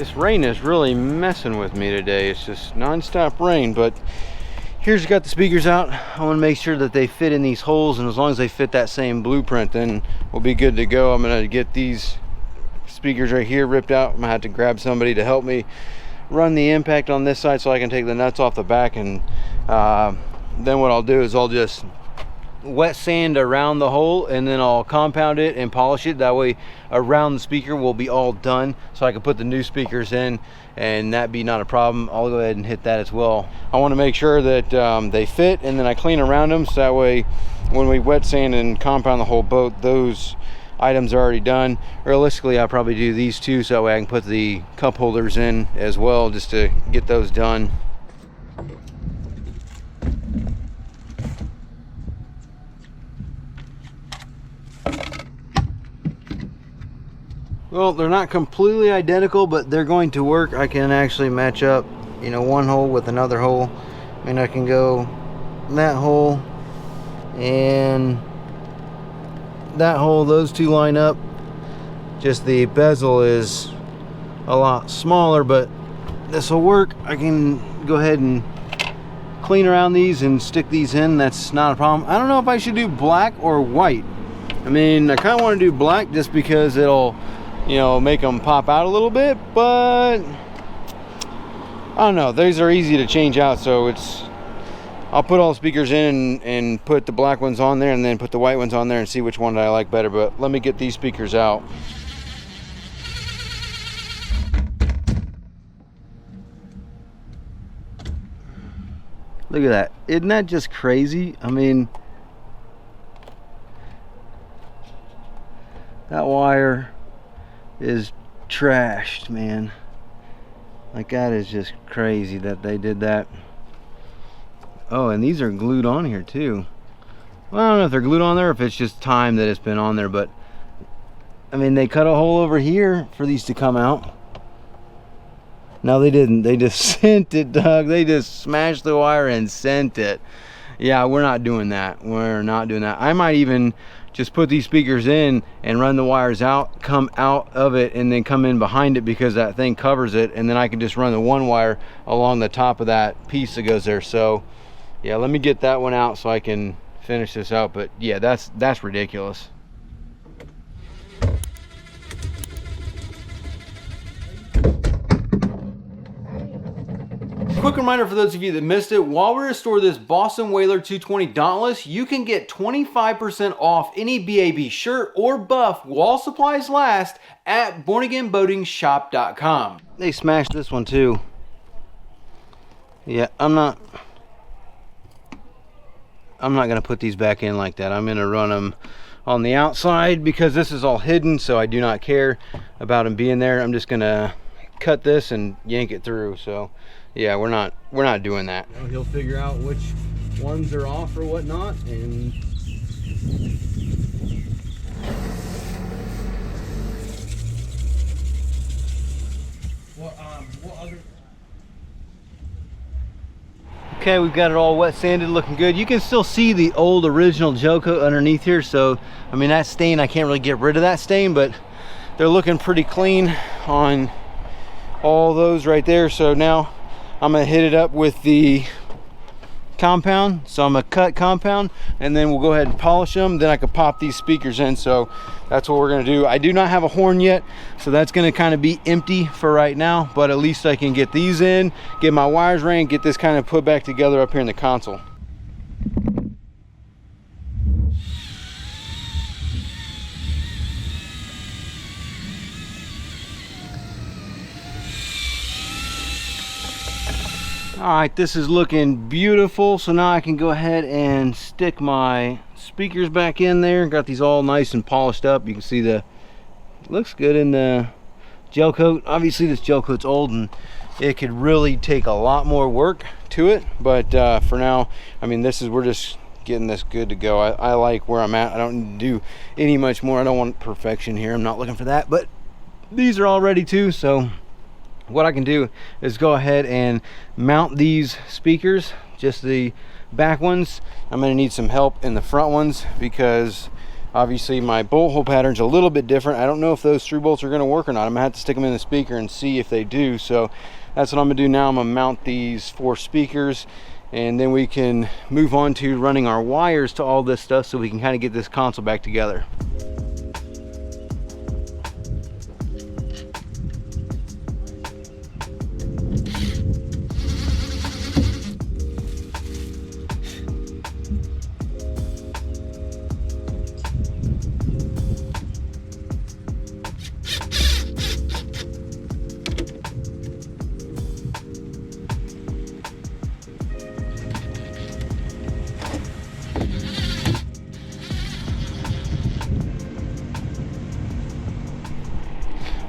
This rain is really messing with me today. It's just non-stop rain, but here's got the speakers out. I want to make sure that they fit in these holes, and as long as they fit that same blueprint, then we'll be good to go. I'm gonna get these speakers right here ripped out. I'm gonna have to grab somebody to help me run the impact on this side so I can take the nuts off the back, and then what I'll do is I'll just wet sand around the hole, and then I'll compound it and polish it. That way around the speaker will be all done, so I can put the new speakers in, and that be not a problem. I'll go ahead and hit that as well. I want to make sure that they fit, and then I clean around them, so that way when we wet sand and compound the whole boat, those items are already done. Realistically, I'll probably do these two, so that way I can put the cup holders in as well, just to get those done. Well, they're not completely identical, but they're going to work. I can actually match up, you know, one hole with another hole. I mean, I can go that hole and that hole, those two line up. Just the bezel is a lot smaller, but this will work. I can go ahead and clean around these and stick these in. That's not a problem. I don't know if I should do black or white. I mean, I kind of want to do black just because it'll, you know, make them pop out a little bit, but I don't know. These are easy to change out, so I'll put all the speakers in and put the black ones on there, and then put the white ones on there and see which one I like better. But let me get these speakers out. Look at that. Isn't that just crazy? I mean, that wire is trashed, man. Like, that is just crazy that they did that. Oh, and these are glued on here too. Well, I don't know if they're glued on there or if it's just time that it's been on there, but I mean, they cut a hole over here for these to come out. No, they didn't. They just sent it, Doug. They just smashed the wire and sent it. Yeah, we're not doing that. We're not doing that. I might even just put these speakers in and run the wires out, come out of it, and then come in behind it, because that thing covers it, and then I can just run the one wire along the top of that piece that goes there. So yeah, let me get that one out so I can finish this out. But yeah, that's ridiculous. Quick reminder for those of you that missed it, while we restore this Boston Whaler 220 Dauntless, you can get 25% off any BAB shirt or buff while supplies last at bornagainboatingshop.com. They smashed this one too. Yeah, I'm not gonna put these back in like that. I'm gonna run them on the outside because this is all hidden, so I do not care about them being there. I'm just gonna cut this and yank it through. So yeah, we're not doing that. He'll figure out which ones are off or whatnot, and what other? Okay, we've got it all wet sanded, looking good. You can still see the old original gel coat underneath here, so I mean, that stain, I can't really get rid of that stain, but they're looking pretty clean on all those right there. So now I'm gonna hit it up with the compound. So I'm gonna cut compound, and then we'll go ahead and polish them. Then I can pop these speakers in. So that's what we're gonna do. I do not have a horn yet, so that's gonna kind of be empty for right now, but at least I can get these in, get my wires ran, get this kind of put back together up here in the console. All right, this is looking beautiful. So now I can go ahead and stick my speakers back in there. Got these all nice and polished up. You can see looks good in the gel coat. Obviously this gel coat's old and it could really take a lot more work to it, but for now, I mean, we're just getting this good to go. I like where I'm at. I don't need to do any much more. I don't want perfection here. I'm not looking for that, but these are all ready too. So what I can do is go ahead and mount these speakers, just the back ones. I'm going to need some help in the front ones because Obviously my bolt hole pattern's a little bit different. I don't know if those through bolts are going to work or not. I'm gonna have to stick them in the speaker and see if they do. So that's what I'm gonna do now. I'm gonna mount these 4 speakers, and then we can move on to running our wires to all this stuff so we can kind of get this console back together.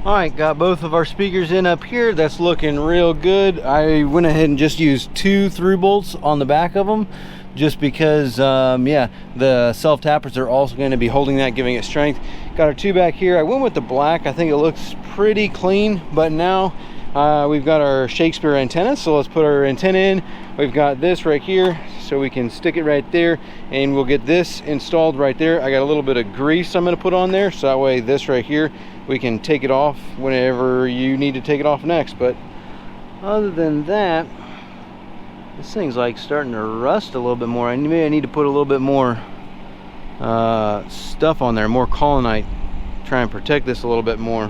All right, got both of our speakers in up here. That's looking real good. I went ahead and just used 2 through bolts on the back of them, just because yeah, the self tappers are also going to be holding that, giving it strength. Got our 2 back here. I went with the black. I think it looks pretty clean, but now we've got our Shakespeare antenna, so let's put our antenna in. We've got this right here, so we can stick it right there, and we'll get this installed right there. I got a little bit of grease I'm going to put on there, so that way this right here, we can take it off whenever you need to take it off next. But other than that, this thing's like starting to rust a little bit more. Maybe I need to put a little bit more stuff on there, more colonite, try and protect this a little bit more.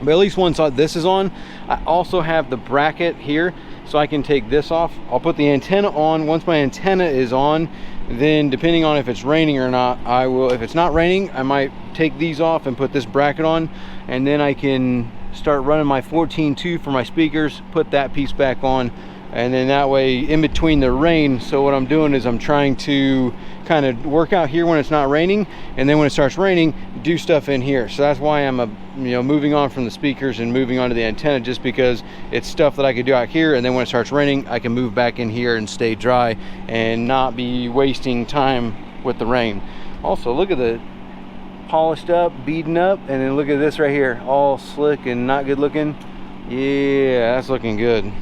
But at least once this is on, I also have the bracket here, so I can take this off. I'll put the antenna on. Once my antenna is on, then depending on if it's raining or not, I will, if it's not raining, I might take these off and put this bracket on, and then I can start running my 14.2 for my speakers, put that piece back on, and then that way in between the rain. So what I'm doing is I'm trying to kind of work out here when it's not raining, and then when it starts raining, do stuff in here. So that's why I'm moving on from the speakers and moving on to the antenna, just because it's stuff that I could do out here, and then when it starts raining, I can move back in here and stay dry and not be wasting time with the rain. Also, look at the polished up, beaten up, and then look at this right here, all slick and not good looking. Yeah, that's looking good.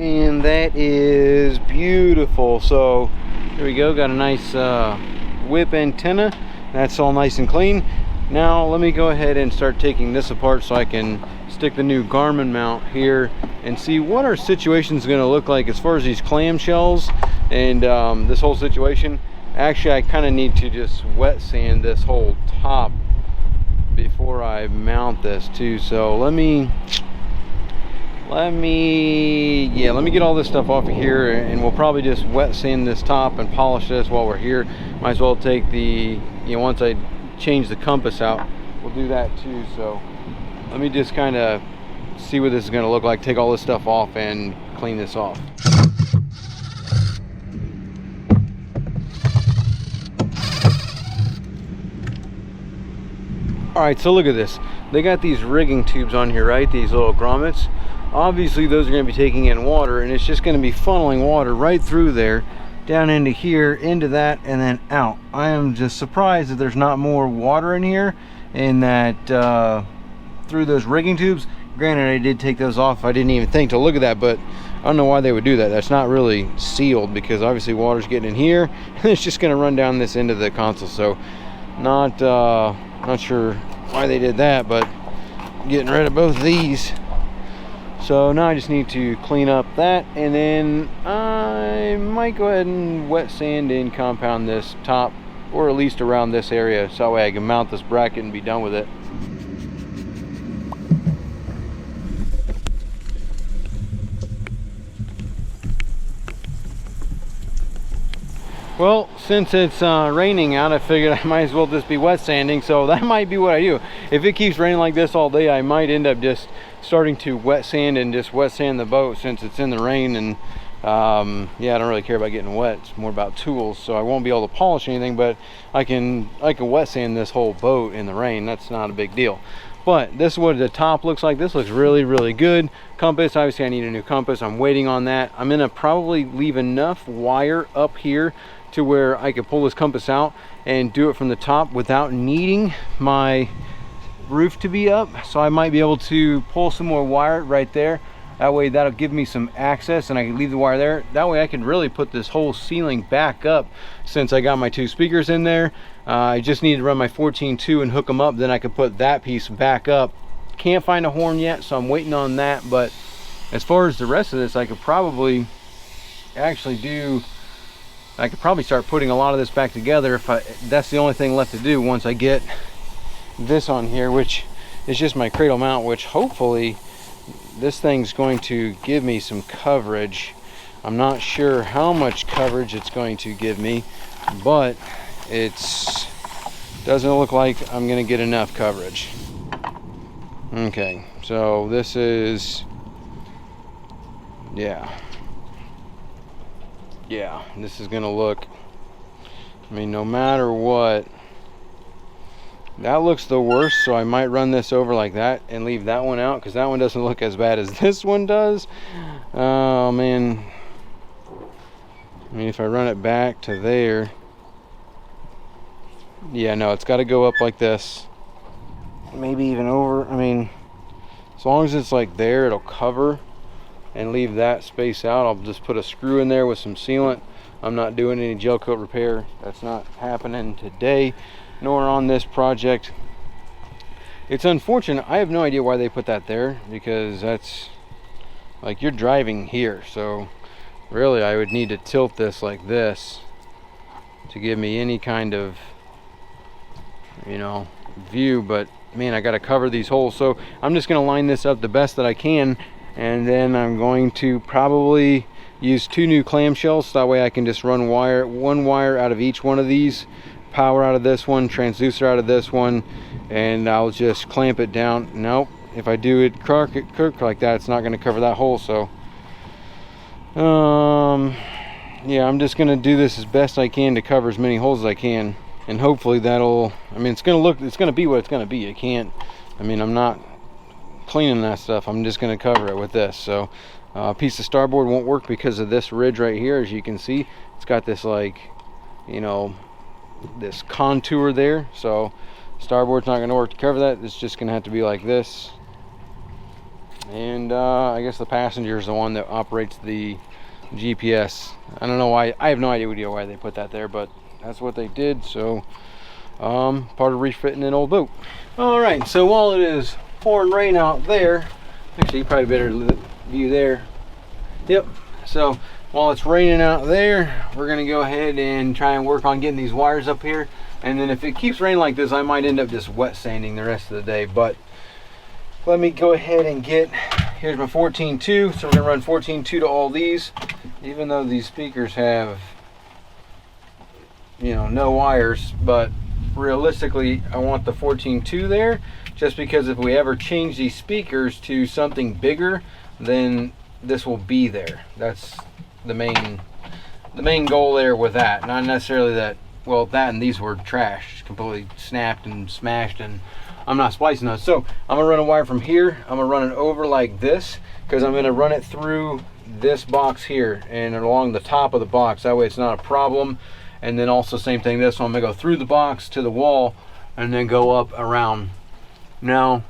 And that is beautiful. So there we go, got a nice whip antenna. That's all nice and clean. Now let me go ahead and start taking this apart so I can stick the new Garmin mount here and see what our situation is going to look like as far as these clamshells and this whole situation. Actually, I kind of need to just wet sand this whole top before I mount this too. So let me get all this stuff off of here, and we'll probably just wet sand this top and polish this while we're here. Might as well take the, once I change the compass out, we'll do that too. So let me just kind of see what this is going to look like, take all this stuff off and clean this off. All right, so look at this. They got these rigging tubes on here, right? These little grommets. Obviously those are going to be taking in water, and it's just going to be funneling water right through there, down into here, into that, and then out. I am just surprised that there's not more water in here, and that through those rigging tubes. Granted, I did take those off. I didn't even think to look at that, but I don't know why they would do that. That's not really sealed, because obviously water's getting in here and it's just going to run down this end of the console. So not sure why they did that, but getting rid of both of these. So now I just need to clean up that, and then I might go ahead and wet sand and compound this top, or at least around this area, so that way I can mount this bracket and be done with it. Well, since it's raining out, I figured I might as well just be wet sanding, so that might be what I do. If it keeps raining like this all day, I might end up just starting to wet sand and just wet sand the boat since it's in the rain. And yeah, I don't really care about getting wet. It's more about tools, so I won't be able to polish anything, but I can wet sand this whole boat in the rain. That's not a big deal. But this is what the top looks like. This looks really, really good. Compass, obviously I need a new compass. I'm waiting on that. I'm gonna probably leave enough wire up here to where I could pull this compass out and do it from the top without needing my roof to be up. So I might be able to pull some more wire right there. That way that'll give me some access and I can leave the wire there. That way I can really put this whole ceiling back up since I got my 2 speakers in there. I just need to run my 14.2 and hook them up, then I could put that piece back up. Can't find a horn yet, so I'm waiting on that. But as far as the rest of this, I could probably actually do, I could probably start putting a lot of this back together if that's the only thing left to do once I get this on here, which is just my cradle mount, which hopefully this thing's going to give me some coverage. I'm not sure how much coverage it's going to give me, but it's doesn't look like I'm gonna get enough coverage. Okay, so this is, yeah, this is gonna look, I mean, no matter what, that looks the worst, so I might run this over like that and leave that one out, because that one doesn't look as bad as this one does. Oh man, I mean, if I run it back to there, yeah, no, it's got to go up like this, maybe even over. I mean, as long as it's like there, it'll cover and leave that space out. I'll just put a screw in there with some sealant. I'm not doing any gel coat repair. That's not happening today, nor on this project. It's unfortunate. I have no idea why they put that there, because that's like, you're driving here, so really I would need to tilt this like this to give me any kind of, you know, view. But man, I got to cover these holes, so I'm just going to line this up the best that I can, and then I'm going to probably use 2 new clamshells, so that way I can just run one wire out of each one of these, power out of this one, transducer out of this one, and I'll just clamp it down. Nope, if I do it crook like that, it's not going to cover that hole. So yeah, I'm just going to do this as best I can to cover as many holes as I can, and hopefully that'll, I mean, it's going to be what it's going to be. It can't, I mean, I'm not cleaning that stuff. I'm just going to cover it with this. So a piece of starboard won't work because of this ridge right here. As you can see, it's got this, like, you know, this contour there, so starboard's not going to work to cover that. It's just going to have to be like this. And I guess the passenger is the one that operates the GPS. I don't know why, I have no idea why they put that there, but that's what they did. So part of refitting an old boat. All right, so while it is pouring rain out there, actually probably better view there. Yep, so while it's raining out there, we're gonna go ahead and try and work on getting these wires up here. And then if it keeps raining like this, I might end up just wet sanding the rest of the day. But let me go ahead and get, here's my 14.2, so we're gonna run 14.2 to all these, even though these speakers have, you know, no wires. But realistically, I want the 14.2 there, just because if we ever change these speakers to something bigger, then this will be there. That's the main goal there with that. Not necessarily that, well, that and these were trash, completely snapped and smashed, and I'm not splicing those. So I'm gonna run a wire from here, I'm gonna run it over like this, because I'm gonna run it through this box here and along the top of the box. That way it's not a problem. And then also same thing, this one, I'm gonna go through the box to the wall and then go up around. Now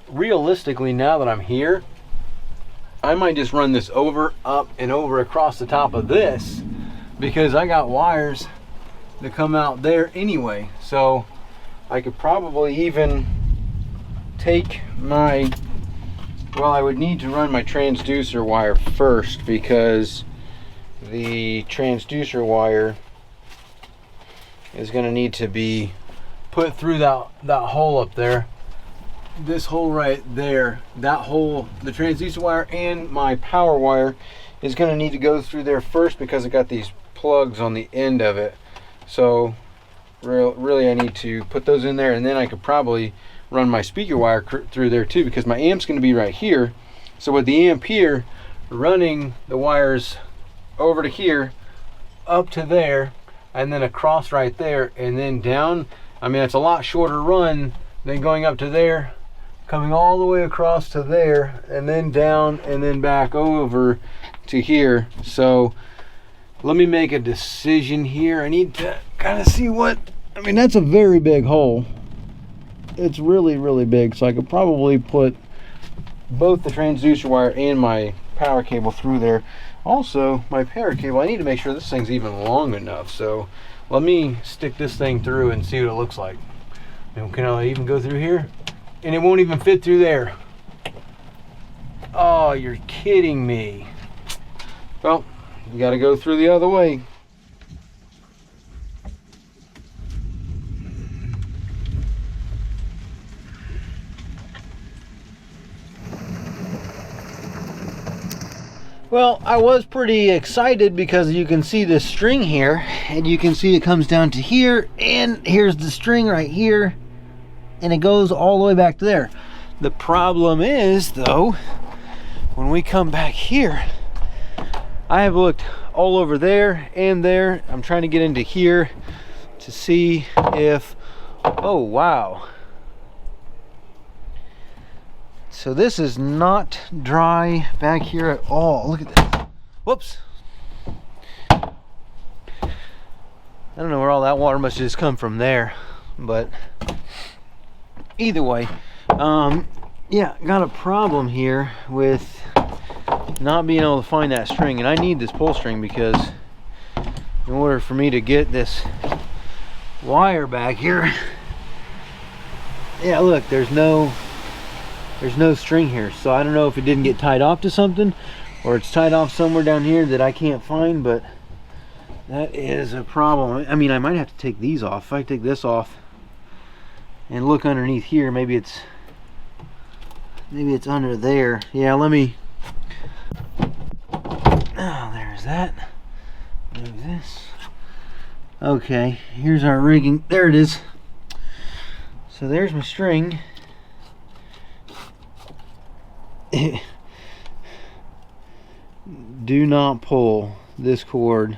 realistically, now that I'm here, I might just run this over, up, and over across the top of this, because I got wires that come out there anyway. So I could probably even take my, well, I would need to run my transducer wire first, because the transducer wire is going to need to be put through that hole up there. This hole right there, that hole, the transducer wire and my power wire is going to need to go through there first, because I got these plugs on the end of it. So really I need to put those in there, and then I could probably run my speaker wire through there too, because my amp's going to be right here. So with the amp here, running the wires over to here, up to there, and then across right there, and then down. I mean, it's a lot shorter run than going up to there, coming all the way across to there, and then down, and then back over to here. So let me make a decision here. I need to kind of see what, I mean, that's a very big hole. It's really, really big. So I could probably put both the transducer wire and my power cable through there. Also, my power cable, I need to make sure this thing's even long enough. So let me stick this thing through and see what it looks like. And can I even go through here? And it won't even fit through there. Oh, you're kidding me. Well, you got to go through the other way. Well, I was pretty excited because you can see this string here, and you can see it comes down to here, and here's the string right here, and it goes all the way back to there. The problem is, though, when we come back here, I have looked all over there and there. I'm trying to get into here to see if, oh wow. So this is not dry back here at all. Look at this. Whoops. I don't know where all that water must have just come from there, but either way, yeah, got a problem here with not being able to find that string, and I need this pull string because in order for me to get this wire back here, yeah, look, there's no string here. So I don't know if it didn't get tied off to something, or it's tied off somewhere down here that I can't find, but that is a problem. I mean, I might have to take these off. If I take this off and look underneath here, maybe it's under there. Yeah, let me, oh, there's that. Move this. Okay, here's our rigging. There it is. So there's my string. Do not pull this cord.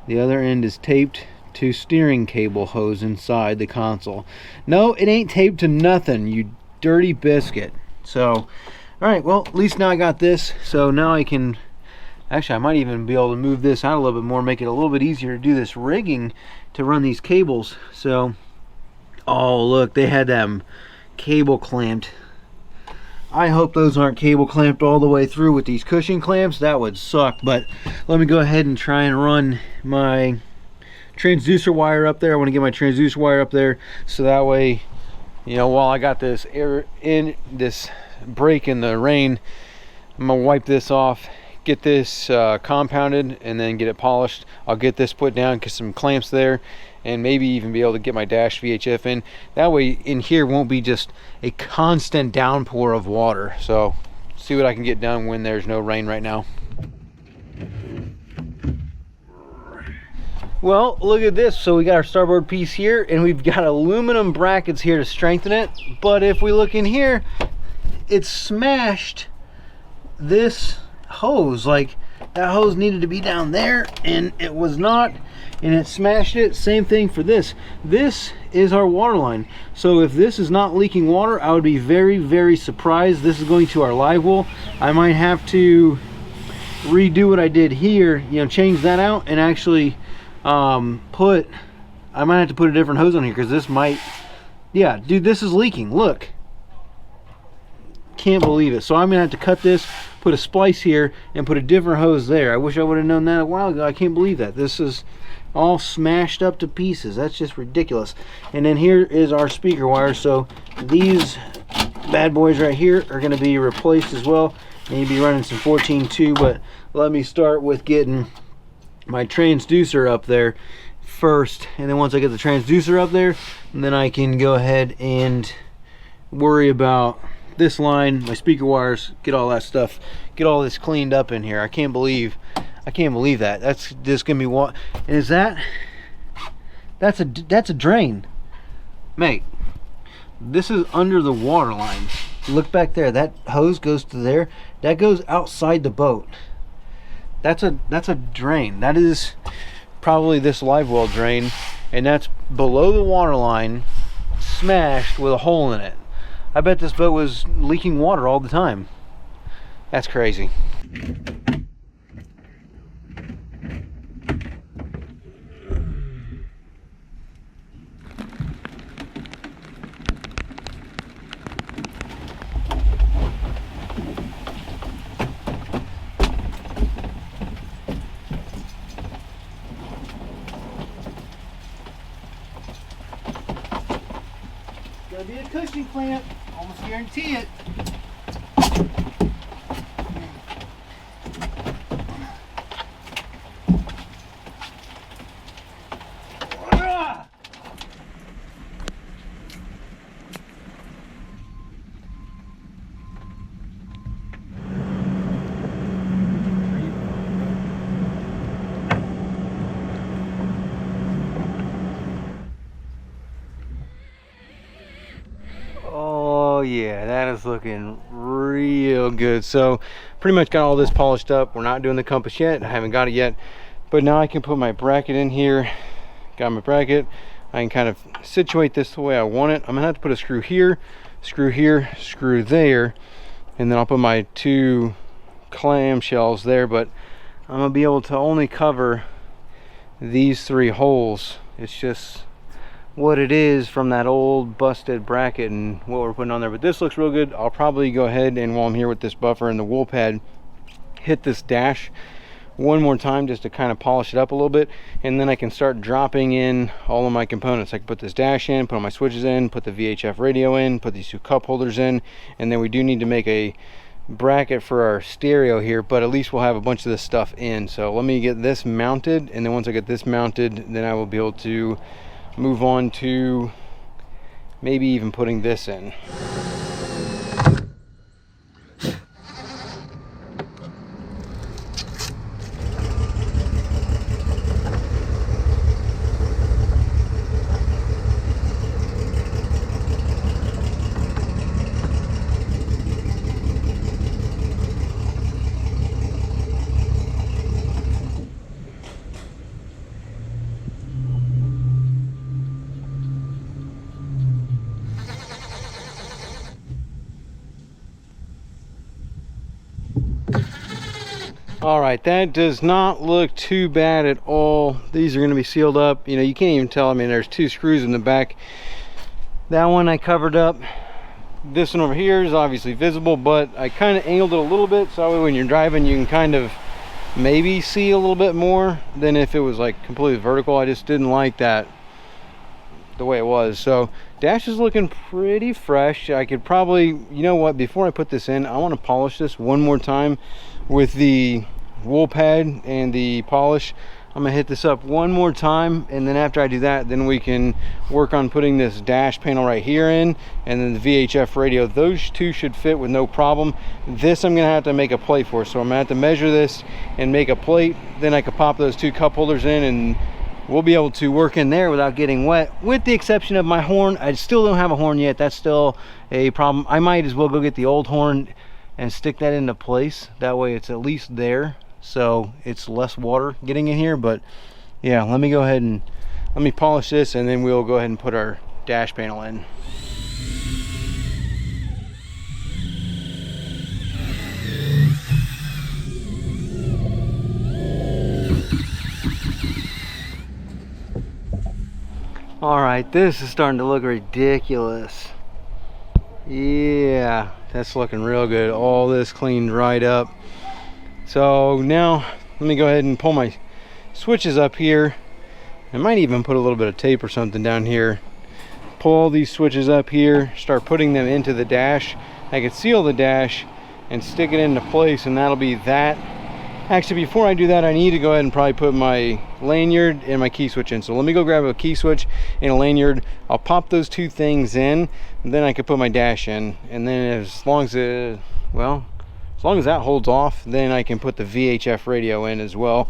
The other end is taped to steering cable hose inside the console. No, it ain't taped to nothing, you dirty biscuit. So, all right, well, at least now I got this. So now I can, actually I might even be able to move this out a little bit more, make it a little bit easier to do this rigging to run these cables. So, oh look, they had them cable clamped. I hope those aren't cable clamped all the way through with these cushion clamps. That would suck. But let me go ahead and try and run my transducer wire up there. I want to get my transducer wire up there so that way, you know, while I got this air in this break in the rain, I'm gonna wipe this off, get this compounded, and then get it polished. I'll get this put down, get some clamps there, and maybe even be able to get my dash VHF in. That way in here won't be just a constant downpour of water. So see what I can get done when there's no rain right now. Well, look at this. So we got our starboard piece here, and we've got aluminum brackets here to strengthen it. But if we look in here, it's smashed this hose. Like, that hose needed to be down there, and it was not, and it smashed it. Same thing for this. This is our water line. So if this is not leaking water, I would be very, very surprised. This is going to our live well. I might have to redo what I did here, you know, change that out, and actually I might have to put a different hose on here, because this might, yeah, dude, this is leaking. Look, can't believe it. So I'm gonna have to cut this, put a splice here, and put a different hose there. I wish I would have known that a while ago. I can't believe that this is all smashed up to pieces. That's just ridiculous. And then here is our speaker wire. So these bad boys right here are going to be replaced as well. Maybe be running some 14.2, but let me start with getting my transducer up there first, and then once I get the transducer up there, then I can go ahead and worry about this line, my speaker wires, get all that stuff, get all this cleaned up in here. I can't believe I can't believe that. That's just gonna be what is that? That's a drain, mate. This is under the water line. Look back there. That hose goes to there. That goes outside the boat. That's a drain. That is probably this live well drain, and that's below the water line, smashed with a hole in it. I bet this boat was leaking water all the time. That's crazy. Gonna be a cushion clamp, almost guarantee it. Yeah, that is looking real good. So pretty much got all this polished up. We're not doing the compass yet. I haven't got it yet, but now I can put my bracket in here. Got my bracket. I can kind of situate this the way I want it. I'm gonna have to put a screw here, screw there, and then I'll put my 2 clamshells there, but I'm gonna be able to only cover these 3 holes. It's just what it is from that old busted bracket and what we're putting on there. But this looks real good. I'll probably go ahead and, while I'm here with this buffer and the wool pad, hit this dash one more time just to kind of polish it up a little bit, and then I can start dropping in all of my components. I can put this dash in, put all my switches in, put the VHF radio in, put these 2 cup holders in, and then we do need to make a bracket for our stereo here, but at least we'll have a bunch of this stuff in. So let me get this mounted, and then once I get this mounted, then I will be able to move on to maybe even putting this in. All right, that does not look too bad at all. These are going to be sealed up. You know, you can't even tell. I mean, there's 2 screws in the back. That one I covered up. This one over here is obviously visible, but I kind of angled it a little bit so when you're driving you can kind of maybe see a little bit more than if it was like completely vertical. I just didn't like that the way it was. So dash is looking pretty fresh. I could probably, you know what, before I put this in, I want to polish this one more time with the wool pad and the polish. I'm gonna hit this up one more time, and then after I do that, then we can work on putting this dash panel right here in, and then the VHF radio. Those 2 should fit with no problem. This I'm gonna have to make a plate for, so I'm gonna have to measure this and make a plate. Then I could pop those 2 cup holders in, and we'll be able to work in there without getting wet, with the exception of my horn. I still don't have a horn yet. That's still a problem. I might as well go get the old horn and stick that into place. That way it's at least there, so it's less water getting in here. But yeah, let me go ahead and let me polish this, and then we'll go ahead and put our dash panel in. All right, this is starting to look ridiculous. Yeah, that's looking real good. All this cleaned right up. So now let me go ahead and pull my switches up here. I might even put a little bit of tape or something down here. Pull all these switches up here, start putting them into the dash. I could seal the dash and stick it into place, and that'll be that. Actually, before I do that, I need to go ahead and probably put my lanyard and my key switch in. So let me go grab a key switch and a lanyard. I'll pop those 2 things in, and then I can put my dash in. And then as long as it, well, As long as that holds off, then I can put the VHF radio in as well.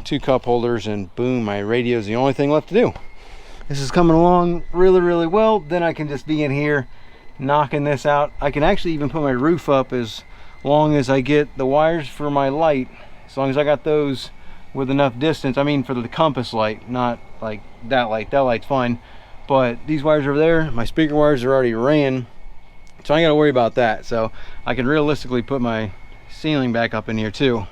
2 cup holders, and boom, my radio is the only thing left to do. This is coming along really, really well. Then I can just be in here knocking this out. I can actually even put my roof up as long as I get the wires for my light, as long as I got those with enough distance. I mean, for the compass light, not like that light. That light's fine, but these wires over there, my speaker wires are already ran, so I ain't gotta worry about that. So I can realistically put my ceiling back up in here too.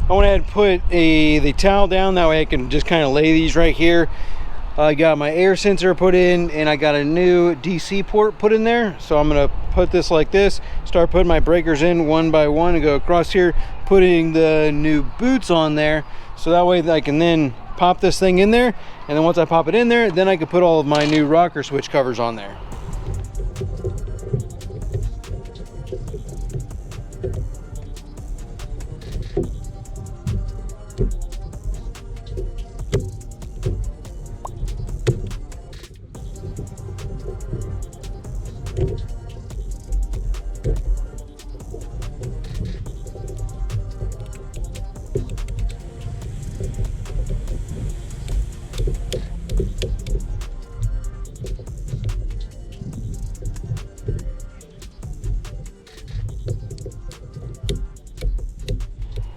I went ahead and put the towel down, that way I can just kind of lay these right here. I got my air sensor put in, and I got a new DC port put in there. So I'm gonna put this like this, start putting my breakers in one by one, and go across here, putting the new boots on there, so that way I can then pop this thing in there, and then once I pop it in there, then I can put all of my new rocker switch covers on there.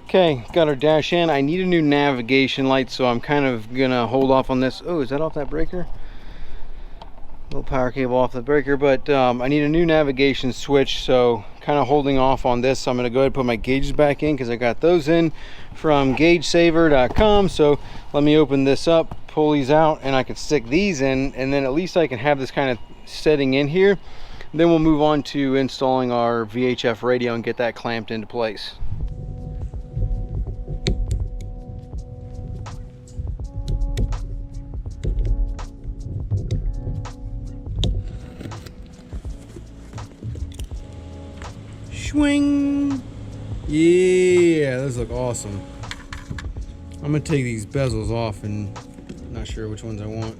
Okay, got our dash in. I need a new navigation light, so I'm kind of gonna hold off on this. Oh, is that off that breaker? Little power cable off the breaker, but I need a new navigation switch, so kind of holding off on this. So I'm gonna go ahead and put my gauges back in, because I got those in from gagesaver.com. So let me open this up, pull these out, and I can stick these in, and then at least I can have this kind of setting in here. Then we'll move on to installing our VHF radio and get that clamped into place. Swing! Yeah, those look awesome. I'm gonna take these bezels off, and not sure which ones I want.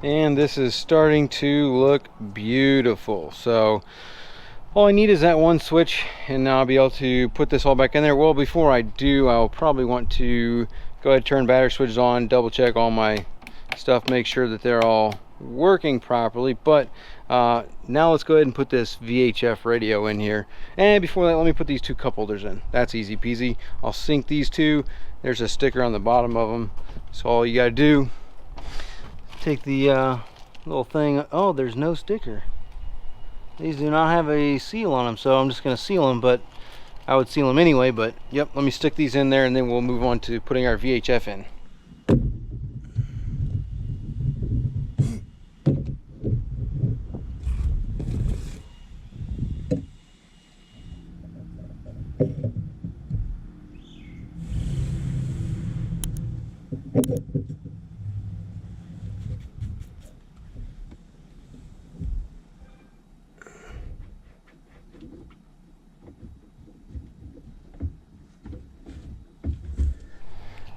And this is starting to look beautiful. So all I need is that one switch, and now I'll be able to put this all back in there. Well, before I do, I'll probably want to go ahead and turn battery switches on, double check all my stuff, make sure that they're all working properly. But now let's go ahead and put this VHF radio in here. And before that, let me put these 2 cup holders in. That's easy peasy. I'll sync these 2. There's a sticker on the bottom of them, so all you gotta do, take the little thing. Oh, there's no sticker. These do not have a seal on them, so I'm just going to seal them, but I would seal them anyway. But yep, let me stick these in there, and then we'll move on to putting our VHF in.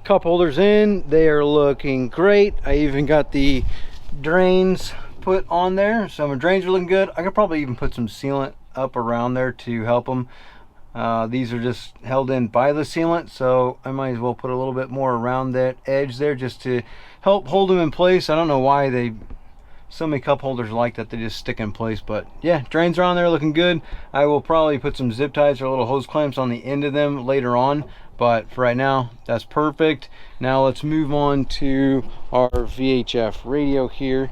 Cup holders in, they are looking great. I even got the drains put on there, so my drains are looking good. I could probably even put some sealant up around there to help them. These are just held in by the sealant, so I might as well put a little bit more around that edge there just to help hold them in place. I don't know why so many cup holders like that, they just stick in place. But yeah, drains are on there looking good. I will probably put some zip ties or little hose clamps on the end of them later on, but for right now, that's perfect. Now let's move on to our VHF radio here.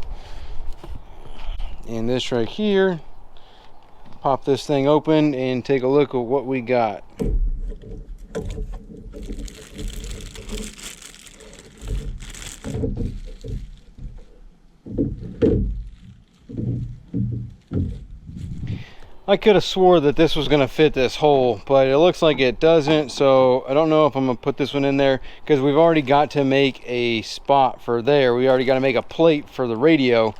And this right here, pop this thing open and take a look at what we got. I could have swore that this was going to fit this hole, but it looks like it doesn't, so I don't know if I'm going to put this one in there, because we've already got to make a spot for there. We already got to make a plate for the radio,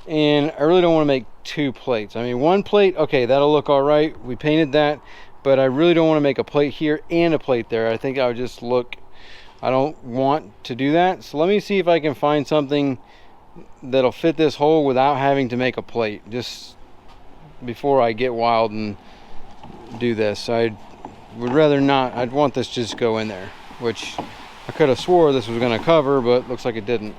and I really don't want to make 2 plates. I mean, 1 plate, okay, that'll look all right. We painted that, but I really don't want to make a plate here and a plate there. I think I would just look, I don't want to do that. So let me see if I can find something that'll fit this hole without having to make a plate, just before I get wild and do this. I would rather not. I'd want this just go in there, which I could have swore this was going to cover, but looks like it didn't.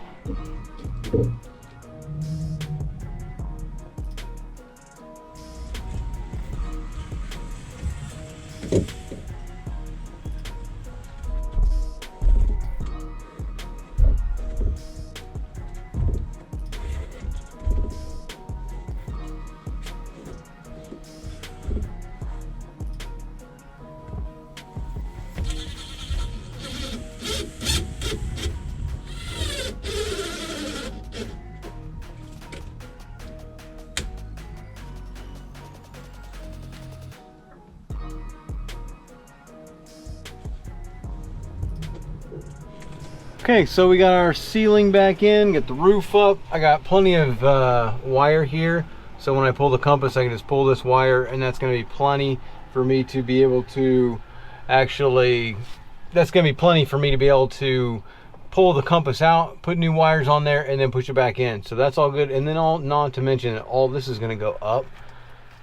Okay, so we got our ceiling back in, get the roof up. I got plenty of wire here, so when I pull the compass I can just pull this wire, and that's going to be plenty for me to be able to actually, that's going to be plenty for me to be able to pull the compass out, put new wires on there, and then push it back in. So that's all good. And then all, not to mention that all this is going to go up.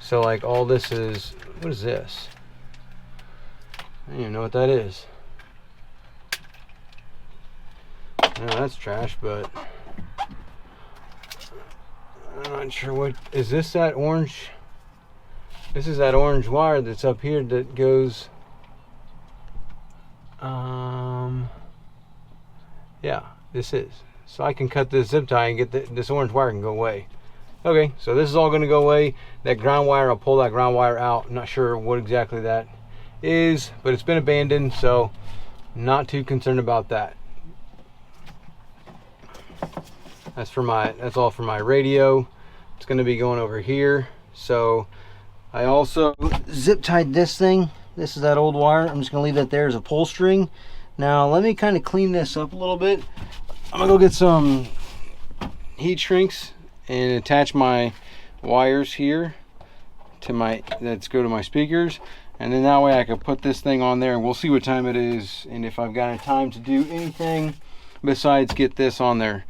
So like all this is, what is this? I don't even know what that is. No, that's trash, but I'm not sure what is this. That orange, this is that orange wire that's up here that goes yeah, this is, so I can cut this zip tie and get this orange wire can go away. Okay, so this is all going to go away. That ground wire, I'll pull that ground wire out. I'm not sure what exactly that is, but it's been abandoned, so not too concerned about that. That's all for my radio. It's going to be going over here. So I also zip tied this thing. This is that old wire. I'm just going to leave that there as a pull string. Now let me kind of clean this up a little bit. I'm going to go get some heat shrinks and attach my wires here to my, let's go to my speakers, and then that way I can put this thing on there and we'll see what time it is and if I've got time to do anything besides get this on there.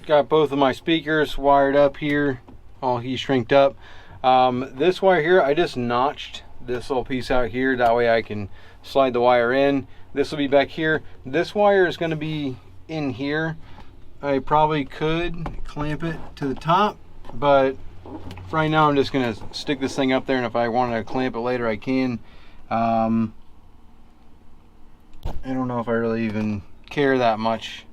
Got both of my speakers wired up here, all heat shrinked up. This wire here, I just notched this little piece out here, that way I can slide the wire in. This will be back here. This wire is going to be in here. I probably could clamp it to the top, but for right now I'm just going to stick this thing up there, and if I wanted to clamp it later I can. I don't know if I really even care that much.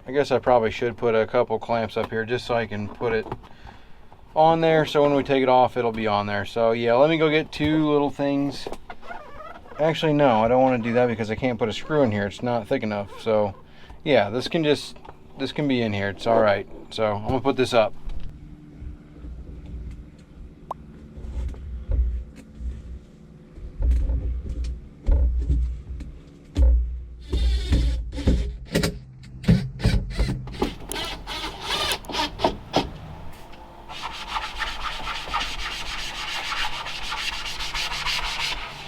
I guess I probably should put a couple clamps up here just so I can put it on there, so when we take it off it'll be on there. So yeah, let me go get 2 little things. Actually no, I don't want to do that because I can't put a screw in here, it's not thick enough. So yeah, this can be in here, it's all right. So I'm gonna put this up.